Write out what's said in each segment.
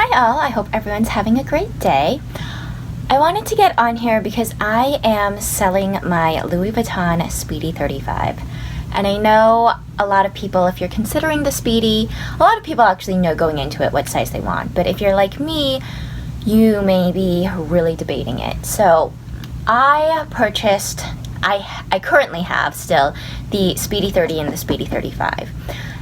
Hi all, I hope everyone's having a great day. I wanted to get on here because I am selling my Louis Vuitton Speedy 35. And I know a lot of people, if you're considering the Speedy, a lot of people actually know going into it what size they want. But if you're like me, you may be really debating it. So I purchased, I currently have still the Speedy 30 and the Speedy 35.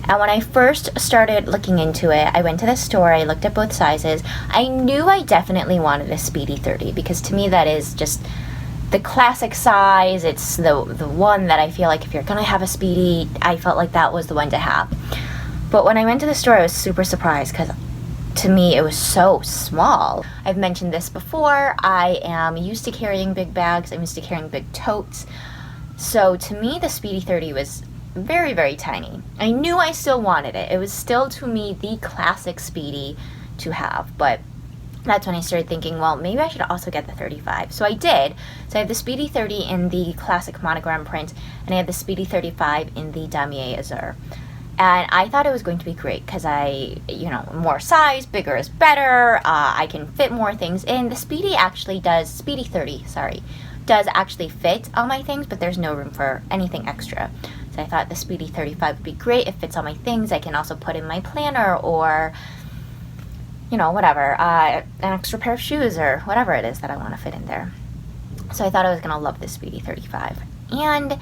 And when I first started looking into it, I went to the store, I looked at both sizes. I knew I definitely wanted a Speedy 30 because to me that is just the classic size. It's the one that I feel like if you're gonna have a Speedy, I felt like that was the one to have. But when I went to the store, I was super surprised because to me it was so small. I've mentioned this before, I am used to carrying big bags, I'm used to carrying big totes. So to me the Speedy 30 was very, very tiny. I knew I still wanted it. It was still, to me, the classic Speedy to have. But that's when I started thinking, well, maybe I should also get the 35. So I did. So I have the Speedy 30 in the classic monogram print, and I have the Speedy 35 in the Damier Azur. And I thought it was going to be great because more size, bigger is better. I can fit more things in. The Speedy 30, does actually fit all my things, but there's no room for anything extra. I thought the Speedy 35 would be great. It fits all my things. I can also put in my planner or, whatever, an extra pair of shoes or whatever it is that I want to fit in there. So I thought I was going to love the Speedy 35. And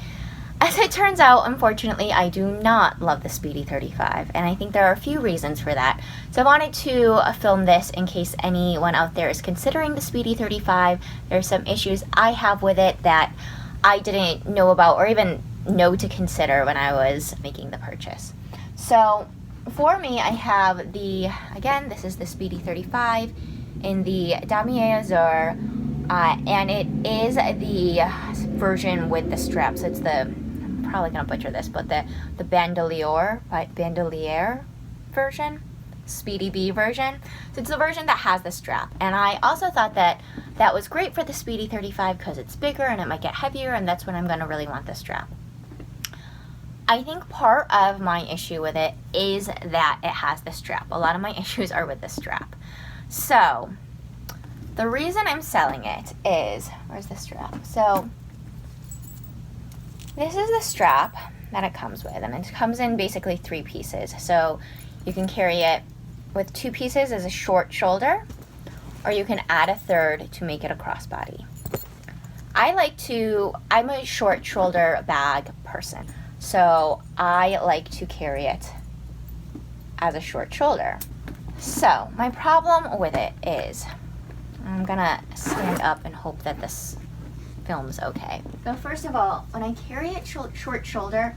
as it turns out, unfortunately, I do not love the Speedy 35. And I think there are a few reasons for that. So I wanted to film this in case anyone out there is considering the Speedy 35. There are some issues I have with it that I didn't know about or even know to consider when I was making the purchase. So for me, I have this is the Speedy 35 in the Damier Azur, and it is the version with the straps. It's I'm probably gonna butcher this, but the bandolier version, Speedy B version. So it's the version that has the strap, and I also thought that was great for the Speedy 35 because it's bigger and it might get heavier, and that's when I'm gonna really want the strap. I think part of my issue with it is that it has the strap. A lot of my issues are with the strap. So, the reason I'm selling it is, where's the strap? So, this is the strap that it comes with, and it comes in basically 3 pieces. So, you can carry it with 2 pieces as a short shoulder, or you can add a third to make it a crossbody. I'm a short shoulder bag person. So I like to carry it as a short shoulder. So my problem with it is, I'm gonna stand up and hope that this films okay. So first of all, when I carry it short shoulder,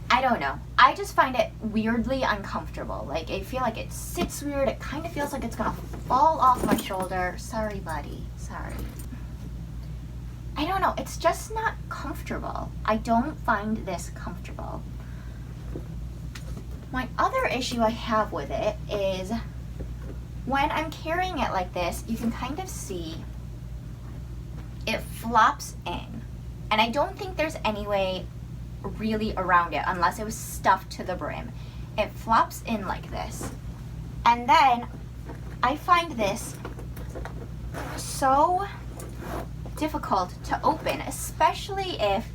I don't know. I just find it weirdly uncomfortable. Like I feel like it sits weird. It kind of feels like it's gonna fall off my shoulder. Sorry, buddy. Sorry. I don't know, it's just not comfortable. I don't find this comfortable. My other issue I have with it is when I'm carrying it like this, you can kind of see it flops in. And I don't think there's any way really around it unless it was stuffed to the brim. It flops in like this. And then I find this so difficult to open, especially if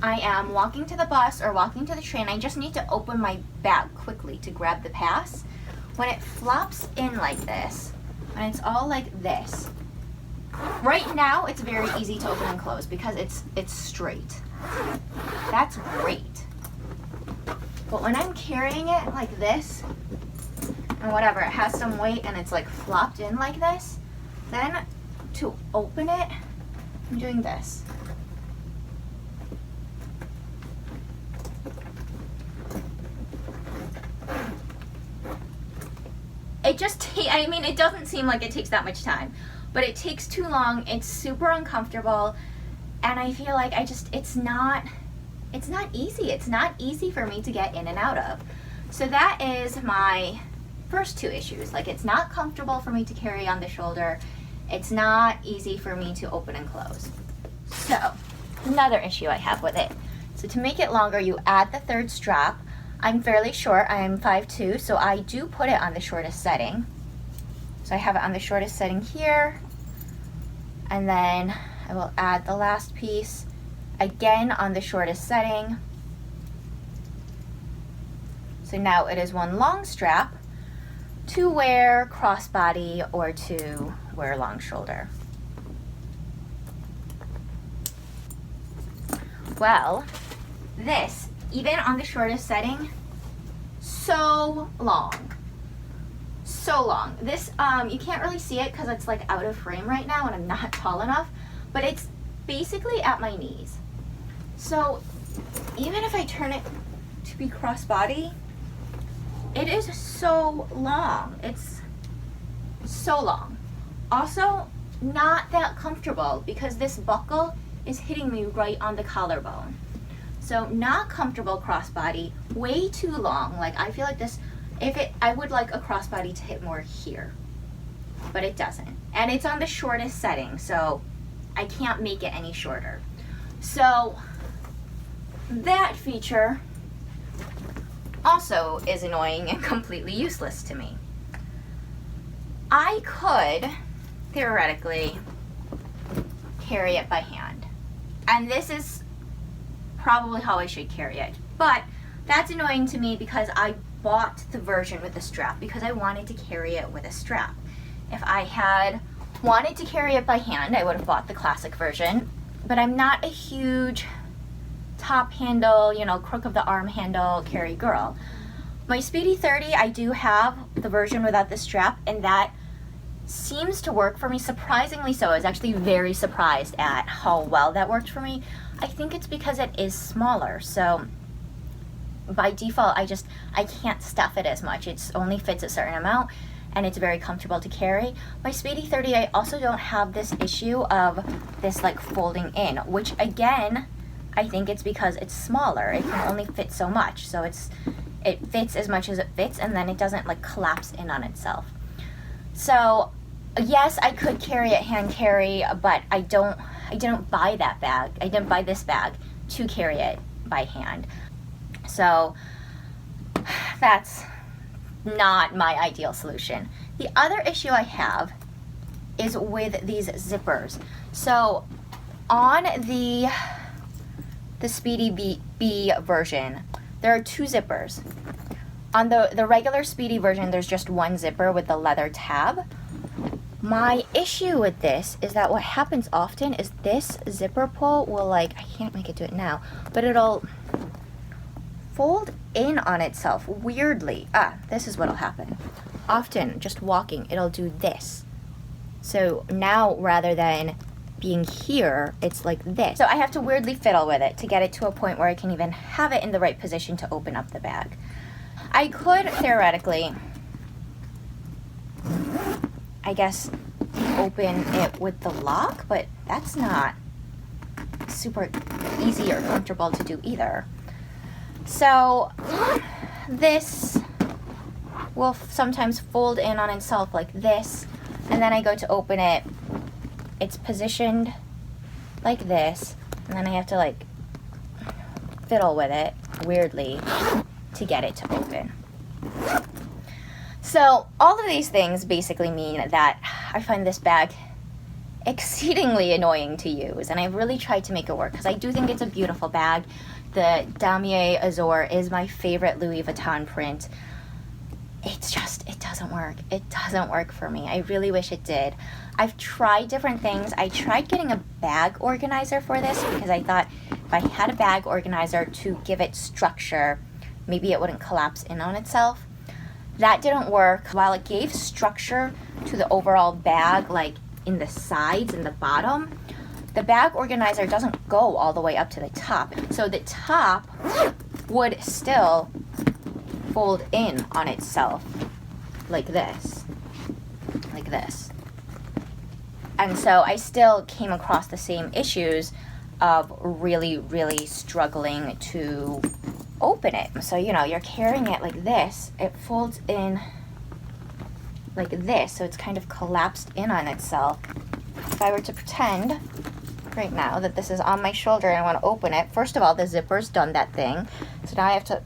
I am walking to the bus or walking to the train. I just need to open my bag quickly to grab the pass. When it flops in like this, and it's all like this, right now it's very easy to open and close because it's straight. That's great. But when I'm carrying it like this, and whatever, it has some weight and it's like flopped in like this, then to open it, I'm doing this. It doesn't seem like it takes that much time, but it takes too long. It's super uncomfortable, and I feel like it's not easy. It's not easy for me to get in and out of. So that is my first 2 issues. Like, it's not comfortable for me to carry on the shoulder. It's not easy for me to open and close. So, another issue I have with it. So to make it longer, you add the third strap. I'm fairly short, I'm 5'2", so I do put it on the shortest setting. So I have it on the shortest setting here, and then I will add the last piece again on the shortest setting. So now it is one long strap to wear crossbody or to wear long shoulder. Well, this, even on the shortest setting, so long. So long. This, you can't really see it because it's like out of frame right now and I'm not tall enough, but it's basically at my knees. So even if I turn it to be crossbody, it is so long. It's so long. Also, not that comfortable because this buckle is hitting me right on the collarbone. So not comfortable crossbody, way too long. Like I feel like this, I would like a crossbody to hit more here, but it doesn't. And it's on the shortest setting, so I can't make it any shorter. So that feature also is annoying and completely useless to me. I could theoretically carry it by hand, and this is probably how I should carry it, but that's annoying to me because I bought the version with the strap because I wanted to carry it with a strap. If I had wanted to carry it by hand, I would have bought the classic version, but I'm not a huge top handle, you know, crook of the arm handle carry girl. My Speedy 30, I do have the version without the strap, and that seems to work for me, surprisingly so. I was actually very surprised at how well that worked for me. I think it's because it is smaller, so by default I can't stuff it as much. It only fits a certain amount and it's very comfortable to carry. My Speedy 30, I also don't have this issue of this like folding in, which again, I think it's because it's smaller. It can only fit so much, so it fits as much as it fits, and then it doesn't like collapse in on itself. So yes, I could carry it hand carry, but I didn't buy that bag. I didn't buy this bag to carry it by hand. So that's not my ideal solution. The other issue I have is with these zippers. So on the Speedy B version, there are two zippers. On the regular Speedy version, there's just one zipper with the leather tab. My issue with this is that what happens often is this zipper pull will I can't make it do it now, but it'll fold in on itself weirdly. This is what'll happen. Often, just walking, it'll do this. So now rather than being here, it's like this. So I have to weirdly fiddle with it to get it to a point where I can even have it in the right position to open up the bag. I could theoretically, I guess, open it with the lock, but that's not super easy or comfortable to do either. So this will sometimes fold in on itself like this, and then I go to open it, it's positioned like this, and then I have to like fiddle with it weirdly to get it to open. So all of these things basically mean that I find this bag exceedingly annoying to use, and I've really tried to make it work because I do think it's a beautiful bag. The Damier Azur is my favorite Louis Vuitton print. It's just, it doesn't work. It doesn't work for me. I really wish it did. I've tried different things. I tried getting a bag organizer for this because I thought if I had a bag organizer to give it structure, maybe it wouldn't collapse in on itself. That didn't work. While it gave structure to the overall bag, like in the sides and the bottom, the bag organizer doesn't go all the way up to the top. So the top would still fold in on itself like this. Like this. And so I still came across the same issues of really, really struggling to open it. So, you know, you're carrying it like this. It folds in like this, so it's kind of collapsed in on itself. If I were to pretend right now that this is on my shoulder and I want to open it, first of all, the zipper's done that thing. So now I have to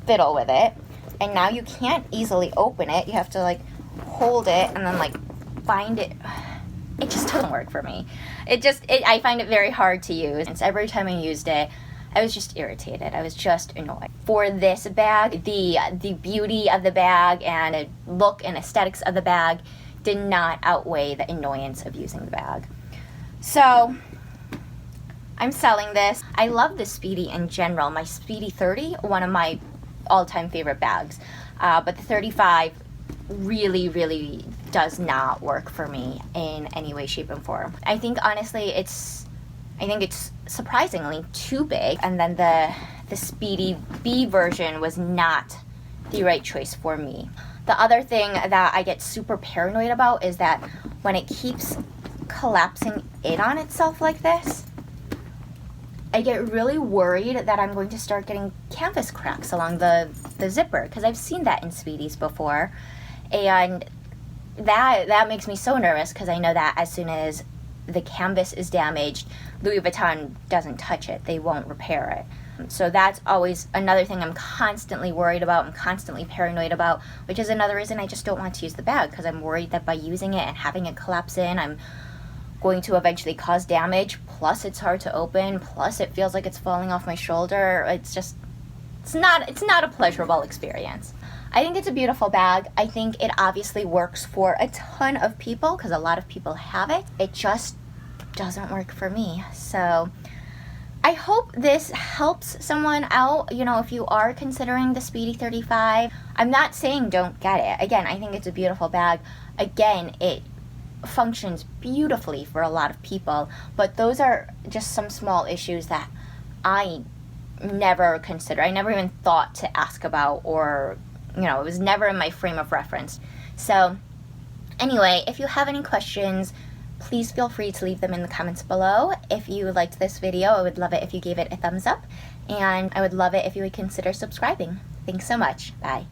fiddle with it. And now you can't easily open it. You have to like hold it and then like bind it. It just doesn't work for me. I find it very hard to use. And every time I used it, I was just irritated. I was just annoyed. For this bag, the beauty of the bag and the look and aesthetics of the bag did not outweigh the annoyance of using the bag. So I'm selling this. I love the Speedy in general. My Speedy 30, one of my all-time favorite bags. But the 35 really does not work for me in any way, shape, and form. I think honestly it's surprisingly too big, and then the Speedy B version was not the right choice for me. The other thing that I get super paranoid about is that when it keeps collapsing in on itself like this, I get really worried that I'm going to start getting canvas cracks along the zipper, because I've seen that in Speedies before, and that makes me so nervous, because I know that as soon as the canvas is damaged, Louis Vuitton doesn't touch it. They won't repair it. So that's always another thing I'm constantly worried about. I'm constantly paranoid about, which is another reason I just don't want to use the bag, because I'm worried that by using it and having it collapse in, I'm going to eventually cause damage. Plus it's hard to open. Plus it feels like it's falling off my shoulder. It's not a pleasurable experience. I think it's a beautiful bag. I think it obviously works for a ton of people, because a lot of people have it. It just doesn't work for me. So I hope this helps someone out, if you are considering the Speedy 35. I'm not saying don't get it. Again, I think it's a beautiful bag. Again, it functions beautifully for a lot of people, but those are just some small issues that I never considered. I never even thought to ask about, or it was never in my frame of reference. So anyway, if you have any questions, please feel free to leave them in the comments below. If you liked this video, I would love it if you gave it a thumbs up, and I would love it if you would consider subscribing. Thanks so much. Bye.